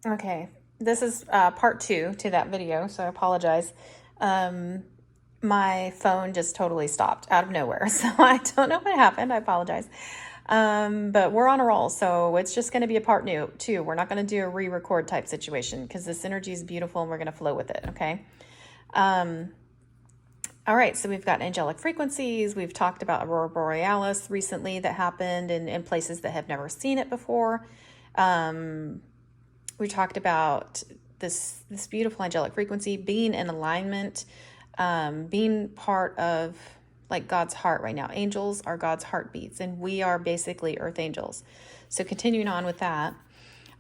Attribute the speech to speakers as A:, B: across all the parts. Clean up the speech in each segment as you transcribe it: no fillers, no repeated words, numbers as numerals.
A: Okay, this is part 2 to that video, so I apologize. My phone just totally stopped out of nowhere, so I don't know what happened. I apologize. But we're on a roll, so it's just going to be a part 2. We're not going to do a re-record type situation because this energy is beautiful and we're going to flow with it, okay? All right, so we've got angelic frequencies. We've talked about Aurora Borealis recently that happened in places that have never seen it before. We talked about this beautiful angelic frequency being in alignment, being part of like God's heart right now. Angels are God's heartbeats, and we are basically earth angels. So continuing on with that,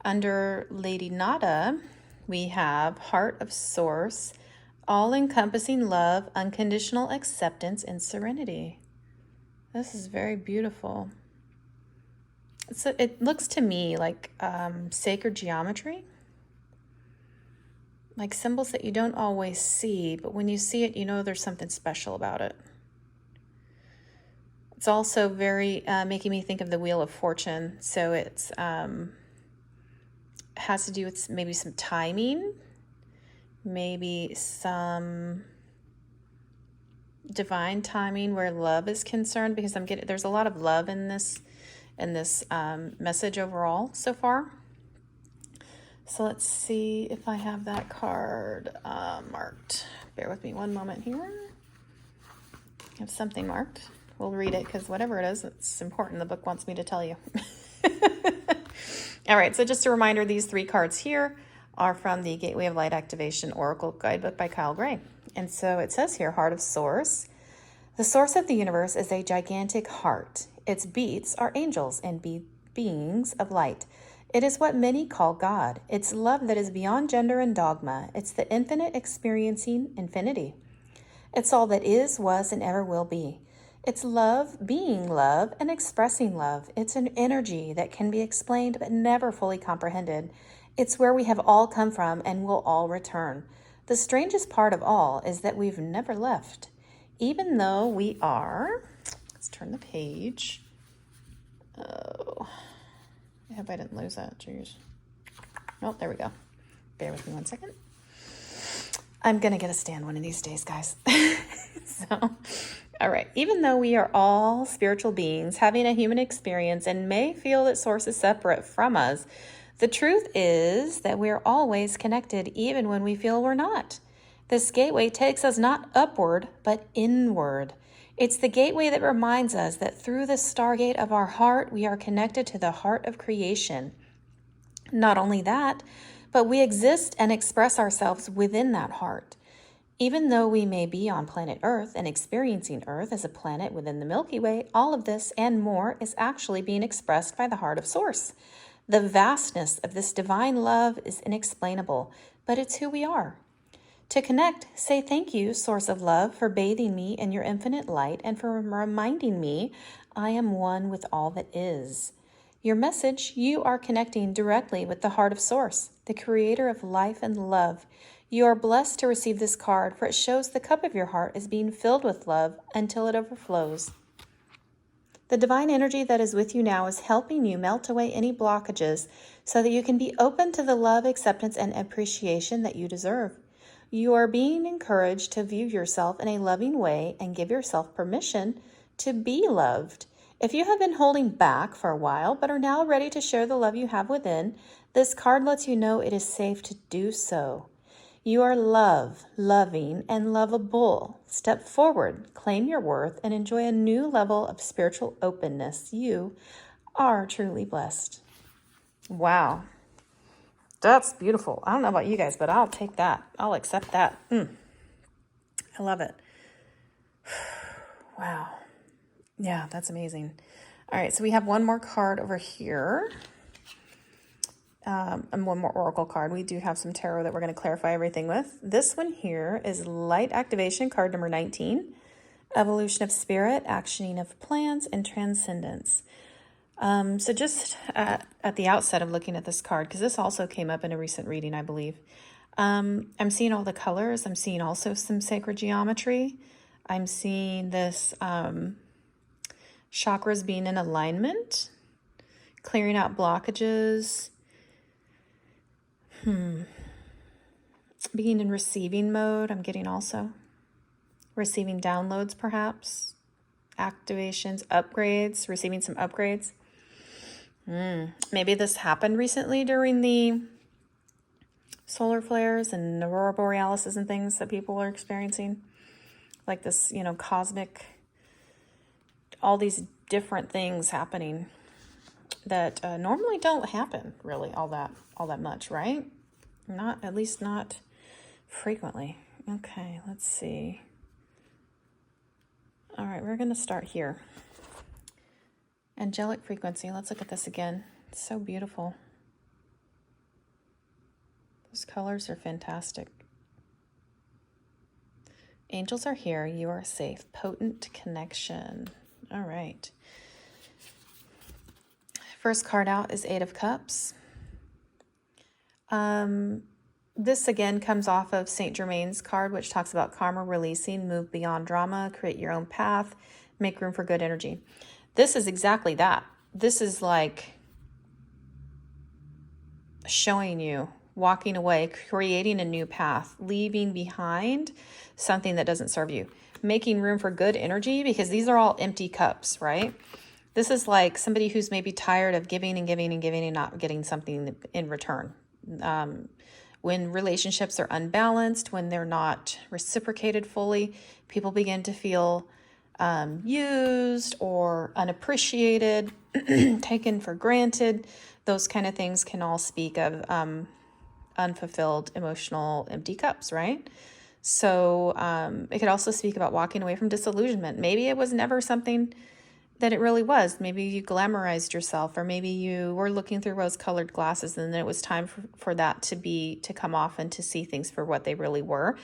A: under Lady Nada, we have Heart of Source, all-encompassing love, unconditional acceptance, and serenity. This is very beautiful. It looks to me like sacred geometry, like symbols that you don't always see, but when you see it, you know there's something special about it. It's also very making me think of the Wheel of Fortune. So it's has to do with maybe some timing, maybe some divine timing where love is concerned, because there's a lot of love in this message overall so far. So let's see if I have that card marked. Bear with me one moment here. I have something marked. We'll read it because whatever it is, it's important. The book wants me to tell you. All right, so just a reminder, these 3 cards here are from the Gateway of Light Activation Oracle Guidebook by Kyle Gray. And so it says here, Heart of Source. The source of the universe is a gigantic heart. Its beats are angels and beings of light. It is what many call God. It's love that is beyond gender and dogma. It's the infinite experiencing infinity. It's all that is, was, and ever will be. It's love, being love, and expressing love. It's an energy that can be explained but never fully comprehended. It's where we have all come from and will all return. The strangest part of all is that we've never left. Even though we are, let's turn the page. Oh, I hope I didn't lose that. Jeez. Oh, there we go. Bear with me one second. I'm going to get a stand one of these days, guys. All right. Even though we are all spiritual beings having a human experience and may feel that Source is separate from us, the truth is that we're always connected even when we feel we're not. This gateway takes us not upward, but inward. It's the gateway that reminds us that through the stargate of our heart, we are connected to the heart of creation. Not only that, but we exist and express ourselves within that heart. Even though we may be on planet Earth and experiencing Earth as a planet within the Milky Way, all of this and more is actually being expressed by the heart of Source. The vastness of this divine love is inexplainable, but it's who we are. To connect, say thank you, Source of Love, for bathing me in your infinite light and for reminding me I am one with all that is. Your message, you are connecting directly with the heart of Source, the creator of life and love. You are blessed to receive this card, for it shows the cup of your heart is being filled with love until it overflows. The divine energy that is with you now is helping you melt away any blockages so that you can be open to the love, acceptance, and appreciation that you deserve. You are being encouraged to view yourself in a loving way and give yourself permission to be loved. If you have been holding back for a while but are now ready to share the love you have within, this card lets you know it is safe to do so. You are loving, and lovable. Step forward, claim your worth, and enjoy a new level of spiritual openness. You are truly blessed. Wow. That's beautiful. I don't know about you guys, but I'll take that. I'll accept that. I love it. Wow. Yeah, that's amazing. All right, so we have one more card over here. And one more oracle card. We do have some tarot that we're going to clarify everything with. This one here is Light Activation card number 19. Evolution of Spirit, Actioning of Plans, and Transcendence. So just at the outset of looking at this card, because this also came up in a recent reading, I believe, I'm seeing all the colors. I'm seeing also some sacred geometry. I'm seeing this chakras being in alignment, clearing out blockages. Being in receiving mode, I'm getting also. Receiving downloads, perhaps. Activations, upgrades, receiving some upgrades. Maybe this happened recently during the solar flares and aurora borealis and things that people are experiencing. Like this, cosmic, all these different things happening that normally don't happen really all that much, right? At least not frequently. Okay, let's see. All right, we're going to start here. Angelic frequency. Let's look at this again. It's so beautiful. Those colors are fantastic. Angels are here. You are safe. Potent connection. All right. First card out is Eight of Cups. This again comes off of Saint Germain's card, which talks about karma releasing, move beyond drama, create your own path, make room for good energy. This is exactly that. This is like showing you, walking away, creating a new path, leaving behind something that doesn't serve you, making room for good energy, because these are all empty cups, right? This is like somebody who's maybe tired of giving and giving and giving and not getting something in return. When relationships are unbalanced, when they're not reciprocated fully, people begin to feel used or unappreciated, taken for granted. Those kind of things can all speak of unfulfilled emotional empty cups, right? So it could also speak about walking away from disillusionment. Maybe it was never something that it really was. Maybe you glamorized yourself, or maybe you were looking through rose-colored glasses, and then it was time for that to come off and to see things for what they really were.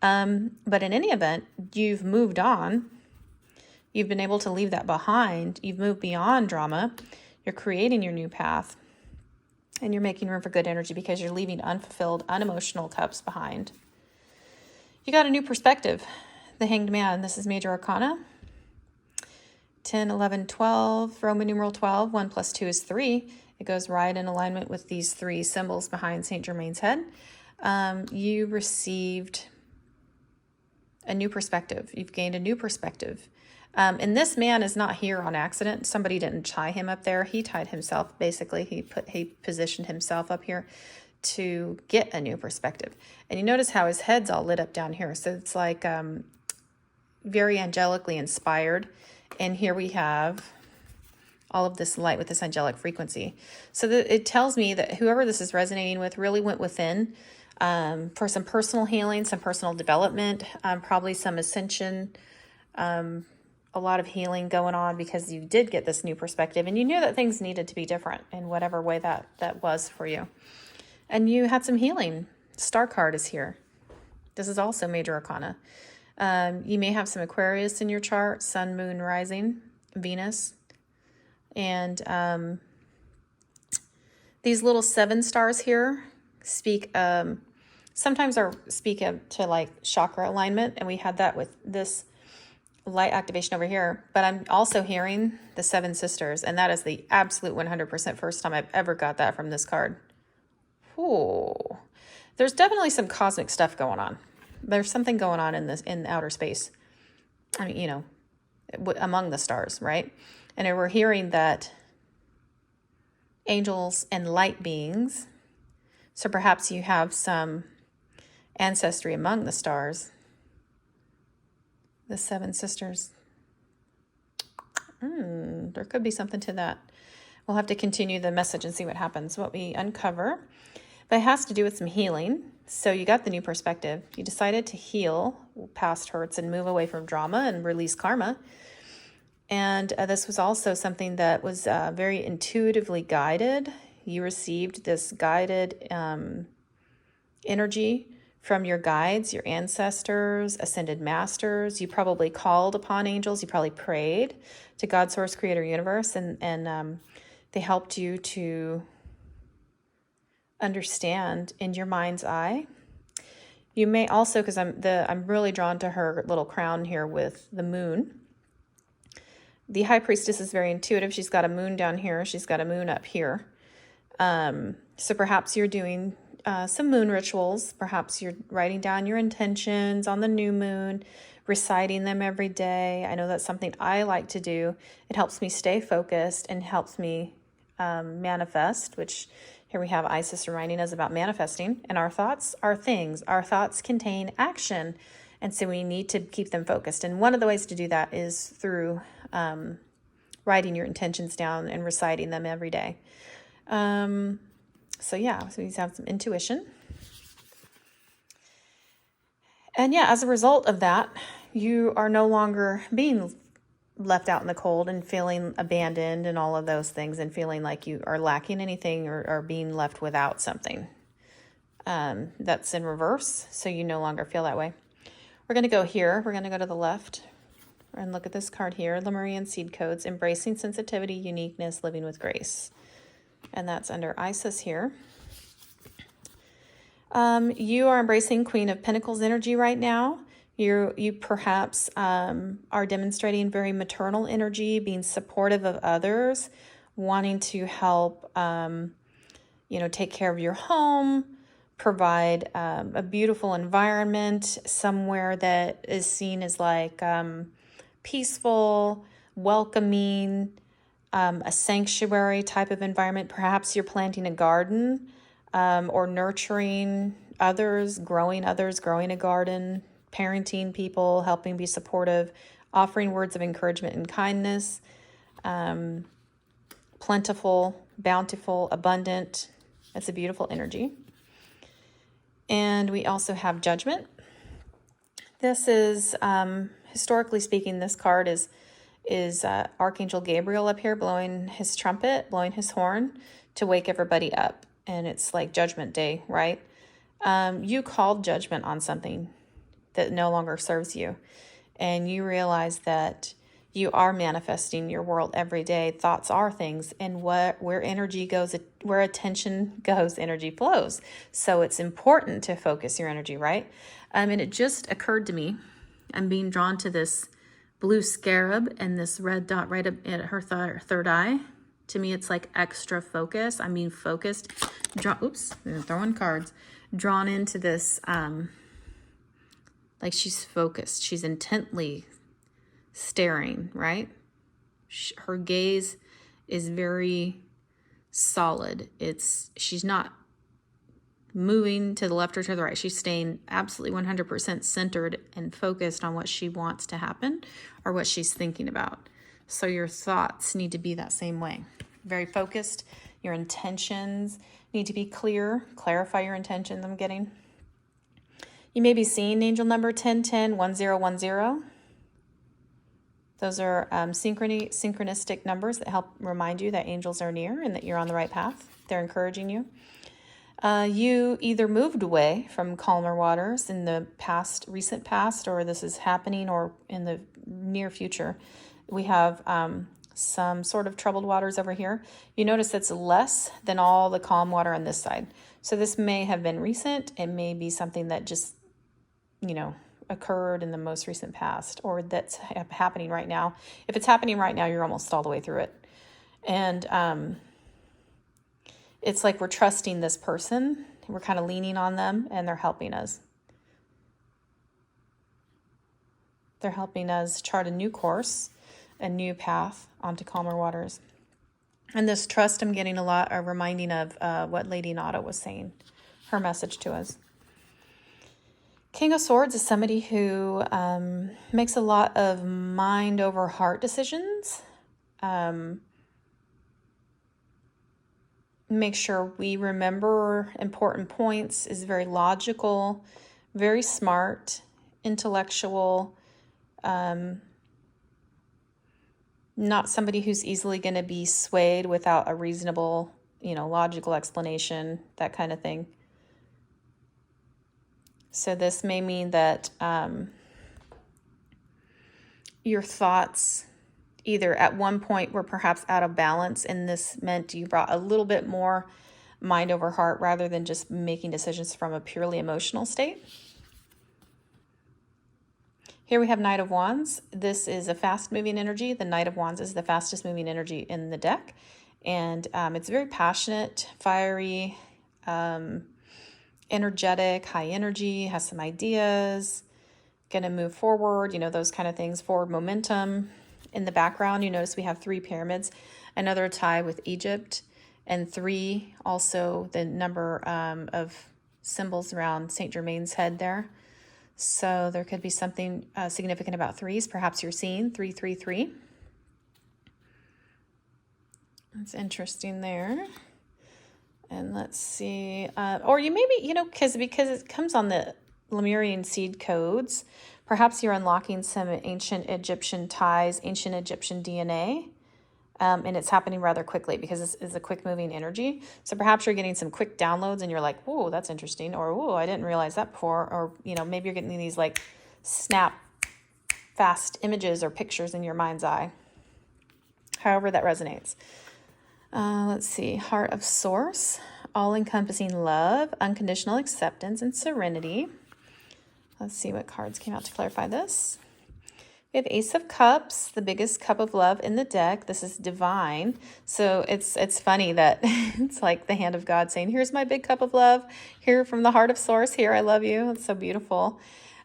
A: But in any event, you've moved on. You've been able to leave that behind. You've moved beyond drama. You're creating your new path, and you're making room for good energy because you're leaving unfulfilled, unemotional cups behind. You got a new perspective. The Hanged Man. This is Major Arcana. 10, 11, 12, Roman numeral 12, 1 plus 2 is 3. It goes right in alignment with these three symbols behind Saint Germain's head. You received a new perspective. You've gained a new perspective. And this man is not here on accident. Somebody didn't tie him up there. He tied himself, basically. He positioned himself up here to get a new perspective. And you notice how his head's all lit up down here. So it's like very angelically inspired. And here we have all of this light with this angelic frequency. So it tells me that whoever this is resonating with really went within for some personal healing, some personal development, probably some ascension, a lot of healing going on, because you did get this new perspective and you knew that things needed to be different in whatever way that was for you. And you had some healing. Star card is here. This is also Major Arcana. You may have some Aquarius in your chart, Sun, Moon, Rising, Venus. And these little 7 stars here speak, sometimes speak to like chakra alignment. And we had that with this light activation over here. But I'm also hearing the 7 sisters. And that is the absolute 100% first time I've ever got that from this card. Ooh. There's definitely some cosmic stuff going on. There's something going on in outer space. I mean, among the stars, right? And we're hearing that angels and light beings, so perhaps you have some ancestry among the stars. The 7 sisters. There could be something to that. We'll have to continue the message and see what happens, what we uncover. But it has to do with some healing. So you got the new perspective. You decided to heal past hurts and move away from drama and release karma. And this was also something that was very intuitively guided. You received this guided energy from your guides, your ancestors, ascended masters. You probably called upon angels. You probably prayed to God, Source, Creator, Universe, and they helped you to understand in your mind's eye. You may also, because I'm really drawn to her little crown here with the moon. The High Priestess is very intuitive. She's got a moon down here. She's got a moon up here. So perhaps you're doing some moon rituals. Perhaps you're writing down your intentions on the new moon, reciting them every day. I know that's something I like to do. It helps me stay focused and helps me manifest, which here we have Isis reminding us about manifesting. And our thoughts are things. Our thoughts contain action. And so we need to keep them focused. And one of the ways to do that is through writing your intentions down and reciting them every day. So we have some intuition. And as a result of that, you are no longer being left out in the cold and feeling abandoned and all of those things and feeling like you are lacking anything or being left without something. That's in reverse, so you no longer feel that way. We're going to go here. We're going to go to the left and look at this card here. Lemurian Seed Codes, Embracing Sensitivity, Uniqueness, Living with Grace. And that's under Isis here. You are embracing Queen of Pentacles energy right now. You perhaps are demonstrating very maternal energy, being supportive of others, wanting to help, take care of your home, provide a beautiful environment, somewhere that is seen as like peaceful, welcoming, a sanctuary type of environment. Perhaps you're planting a garden or nurturing others, growing a garden, parenting people, helping be supportive, offering words of encouragement and kindness, plentiful, bountiful, abundant. That's a beautiful energy. And we also have Judgment. This is, historically speaking, this card is Archangel Gabriel up here blowing his trumpet, blowing his horn to wake everybody up. And it's like Judgment Day, right? You called judgment on something that no longer serves you. And you realize that you are manifesting your world every day. Thoughts are things, and where energy goes, where attention goes, energy flows. So it's important to focus your energy, right? And it just occurred to me, I'm being drawn to this blue scarab and this red dot right up at her third eye. To me, it's like extra focus. I'm being focused. I'm throwing cards. Drawn into this, like she's focused. She's intently staring, right? Her gaze is very solid. She's not moving to the left or to the right. She's staying absolutely 100% centered and focused on what she wants to happen or what she's thinking about. So your thoughts need to be that same way. Very focused. Your intentions need to be clear. Clarify your intentions, I'm getting. You may be seeing angel number 1010, 1010. Those are synchronistic numbers that help remind you that angels are near and that you're on the right path. They're encouraging you. You either moved away from calmer waters in the recent past, or this is happening, or in the near future. We have some sort of troubled waters over here. You notice it's less than all the calm water on this side. So this may have been recent. It may be something that just, occurred in the most recent past, or that's happening right now. If it's happening right now, you're almost all the way through it. And it's like we're trusting this person. We're kind of leaning on them, and they're helping us. They're helping us chart a new course, a new path onto calmer waters. And this trust, I'm getting a lot, are reminding of what Lady Nada was saying, her message to us. King of Swords is somebody who makes a lot of mind over heart decisions. Make sure we remember important points, is very logical, very smart, intellectual, not somebody who's easily going to be swayed without a reasonable, logical explanation, that kind of thing. So this may mean that your thoughts either at one point were perhaps out of balance, and this meant you brought a little bit more mind over heart rather than just making decisions from a purely emotional state. Here we have Knight of Wands. This is a fast-moving energy. The Knight of Wands is the fastest-moving energy in the deck. And it's very passionate, fiery, energetic, high energy, has some ideas, going to move forward, those kind of things, forward momentum. In the background, you notice we have 3 pyramids, another tie with Egypt, and 3, also the number of symbols around Saint Germain's head there. So there could be something significant about 3s. Perhaps you're seeing 333. That's interesting there. And let's see, or you maybe, because it comes on the Lemurian seed codes, perhaps you're unlocking some ancient Egyptian ties, ancient Egyptian DNA, and it's happening rather quickly because this is a quick moving energy. So perhaps you're getting some quick downloads and you're like, whoa, that's interesting, or whoa, I didn't realize that before, or, maybe you're getting these like snap fast images or pictures in your mind's eye, however that resonates. Let's see, Heart of Source, all-encompassing love, unconditional acceptance, and serenity. Let's see what cards came out to clarify this. We have Ace of Cups, the biggest cup of love in the deck. This is divine. So it's funny that it's like the hand of God saying, here's my big cup of love, here from the Heart of Source, here, I love you. It's so beautiful.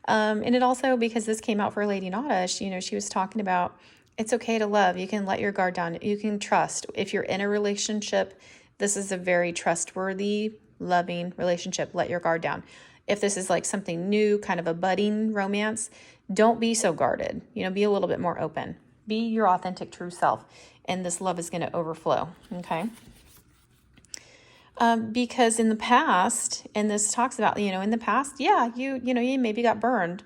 A: And it also, because this came out for Lady Nada, she was talking about, it's okay to love. You can let your guard down. You can trust. If you're in a relationship, this is a very trustworthy, loving relationship. Let your guard down. If this is like something new, kind of a budding romance, don't be so guarded. Be a little bit more open. Be your authentic, true self. And this love is going to overflow. Okay. Because in the past, and this talks about, in the past, yeah, you maybe got burned.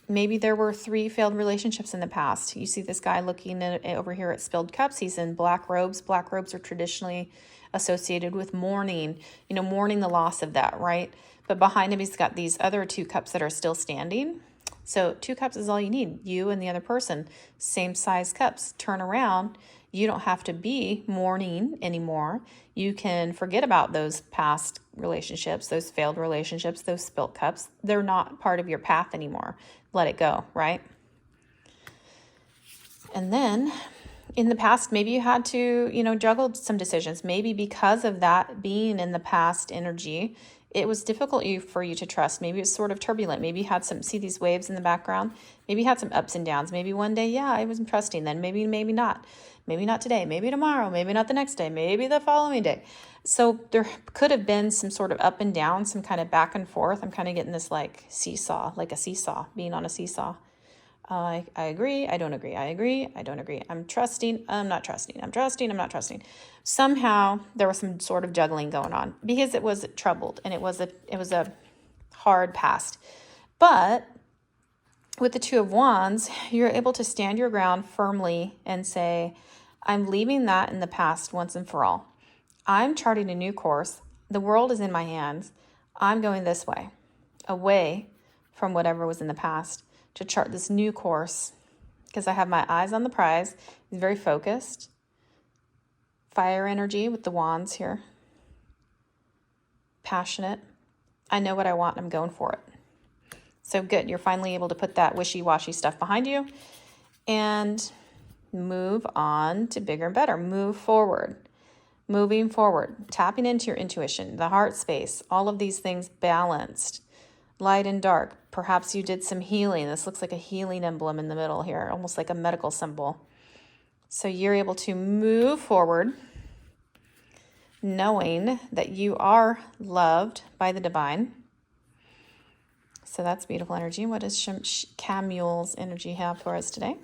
A: Maybe there were 3 failed relationships in the past. You see this guy looking over here at spilled cups. He's in black robes. Black robes are traditionally associated with mourning, mourning the loss of that, right? But behind him, he's got these other 2 cups that are still standing. So 2 cups is all you need. You and the other person, same size cups. Turn around. You don't have to be mourning anymore. You can forget about those past relationships, those failed relationships, those spilt cups. They're not part of your path anymore. Let it go, right? And then in the past, maybe you had to, juggle some decisions. Maybe because of that being in the past energy, it was difficult for you to trust. Maybe it was sort of turbulent. Maybe you had see these waves in the background. Maybe you had some ups and downs. Maybe one day, yeah, I was trusting. Then maybe not. Maybe not today. Maybe tomorrow. Maybe not the next day. Maybe the following day. So there could have been some sort of up and down, some kind of back and forth. I'm kind of getting this like seesaw, like a seesaw, being on a seesaw. I agree. I don't agree. I agree. I don't agree. I'm trusting. I'm not trusting. I'm trusting. I'm not trusting. Somehow there was some sort of juggling going on because it was troubled and it was a hard past. But with the 2 of Wands, you're able to stand your ground firmly and say, I'm leaving that in the past once and for all. I'm charting a new course. The world is in my hands. I'm going this way, away from whatever was in the past, to chart this new course because I have my eyes on the prize. He's very focused. Fire energy with the wands here. Passionate. I know what I want and I'm going for it. So good. You're finally able to put that wishy-washy stuff behind you and move on to bigger and better. Move forward. Moving forward. Tapping into your intuition, the heart space, all of these things balanced. Light and dark. Perhaps you did some healing. This looks like a healing emblem in the middle here, almost like a medical symbol. So you're able to move forward knowing that you are loved by the divine. So that's beautiful energy. What does Chamuel's energy have for us today?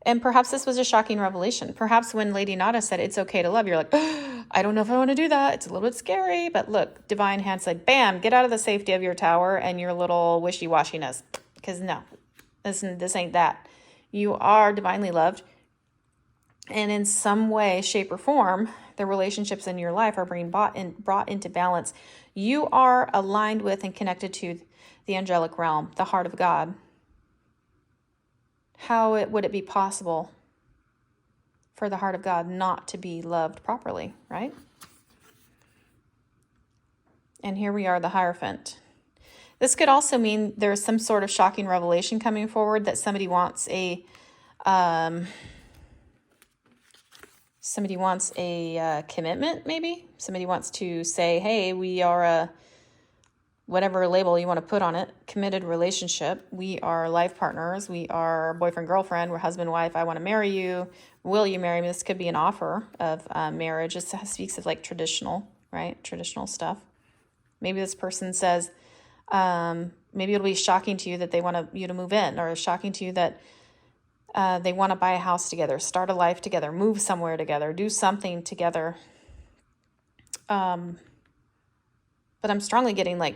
A: And perhaps this was a shocking revelation. Perhaps when Lady Nada said it's okay to love, you're like, oh, I don't know if I want to do that. It's a little bit scary. But look, divine hand said, bam, get out of the safety of your tower and your little wishy-washiness. Because no, this ain't that. You are divinely loved. And in some way, shape, or form, the relationships in your life are being brought into balance. You are aligned with and connected to the angelic realm, the heart of God. How would it be possible for the heart of God not to be loved properly, right? And here we are, the Hierophant. This could also mean there's some sort of shocking revelation coming forward that somebody wants a Somebody wants a commitment, maybe. Somebody wants to say, hey, we are a, whatever label you want to put on it, committed relationship. We are life partners. We are boyfriend, girlfriend. We're husband, wife. I want to marry you. Will you marry me? This could be an offer of marriage. It speaks of like traditional, right? Traditional stuff. Maybe this person says, maybe it'll be shocking to you that they want you to move in, or shocking to you that they want to buy a house together, start a life together, move somewhere together, do something together. But I'm strongly getting like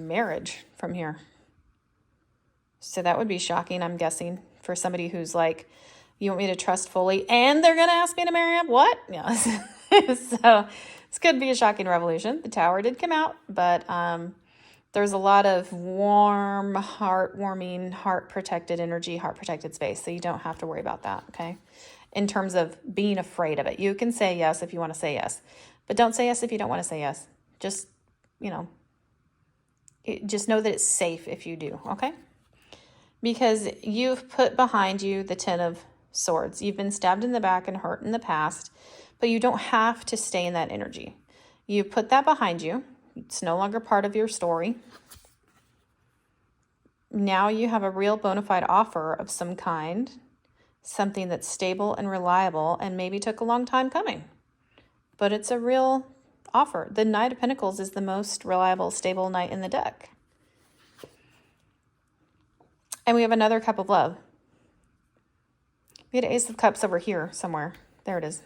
A: marriage from here. So that would be shocking, I'm guessing, for somebody who's like, you want me to trust fully and they're going to ask me to marry him? What? Yeah. So this could be a shocking revolution. The Tower did come out, but there's a lot of warm, heartwarming, heart-protected energy, heart-protected space. So you don't have to worry about that, okay? In terms of being afraid of it. You can say yes if you want to say yes. But don't say yes if you don't want to say yes. Just, just know that it's safe if you do, okay? Because you've put behind you the Ten of Swords. You've been stabbed in the back and hurt in the past, but you don't have to stay in that energy. You put that behind you. It's no longer part of your story. Now you have a real bona fide offer of some kind, something that's stable and reliable and maybe took a long time coming, but it's a real offer. The Knight of Pentacles is the most reliable, stable knight in the deck. And we have another Cup of Love. We had Ace of Cups over here somewhere. There it is.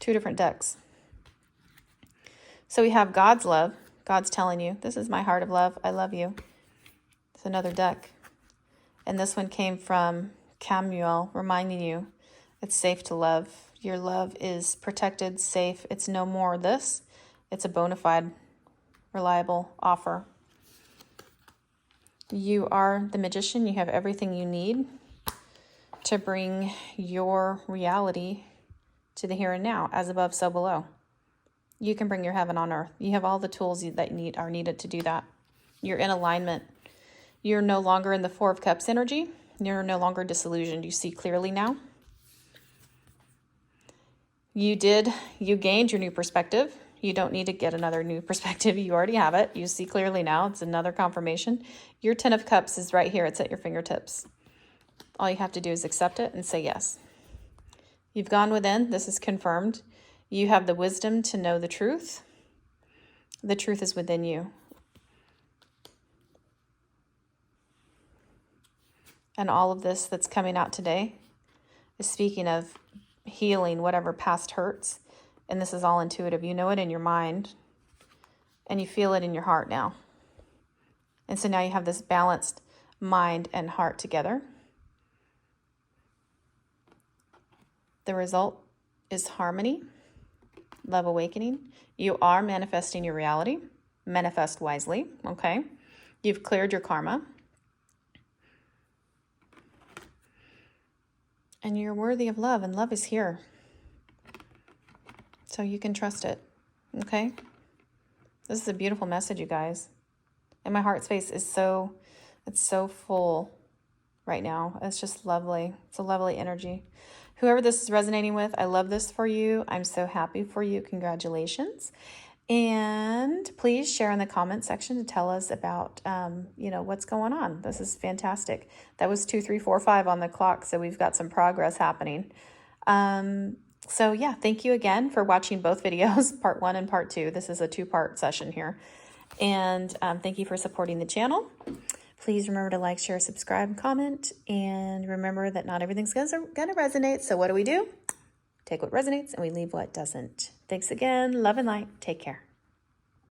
A: Two different decks. So we have God's love. God's telling you, this is my heart of love. I love you. It's another deck. And this one came from Chamuel, reminding you it's safe to love. Your love is protected, safe. It's no more this. It's a bona fide, reliable offer. You are the magician. You have everything you need to bring your reality to the here and now, as above, so below. You can bring your heaven on earth. You have all the tools that are needed to do that. You're in alignment. You're no longer in the Four of Cups energy. You're no longer disillusioned. You see clearly now. You gained your new perspective. You don't need to get another new perspective. You already have it. You see clearly now. It's another confirmation. Your Ten of Cups is right here. It's at your fingertips. All you have to do is accept it and say yes. You've gone within. This is confirmed. You have the wisdom to know the truth. The truth is within you. And all of this that's coming out today is speaking of healing whatever past hurts. And this is all intuitive. You know it in your mind. And you feel it in your heart now. And so now you have this balanced mind and heart together. The result is harmony, love awakening. You are manifesting your reality. Manifest wisely, okay? You've cleared your karma. And you're worthy of love, and love is here. So you can trust it, okay? This is a beautiful message, you guys. And my heart space is it's so full right now. It's just lovely. It's a lovely energy. Whoever this is resonating with, I love this for you. I'm so happy for you. Congratulations. And please share in the comment section to tell us about, what's going on. This is fantastic. That was 2, 3, 4, 5 on the clock. So we've got some progress happening. So yeah, thank you again for watching both videos, part 1 and part 2. This is a 2-part session here. And thank you for supporting the channel. Please remember to like, share, subscribe, comment, and remember that not everything's going to resonate. So what do? Take what resonates and we leave what doesn't. Thanks again. Love and light. Take care.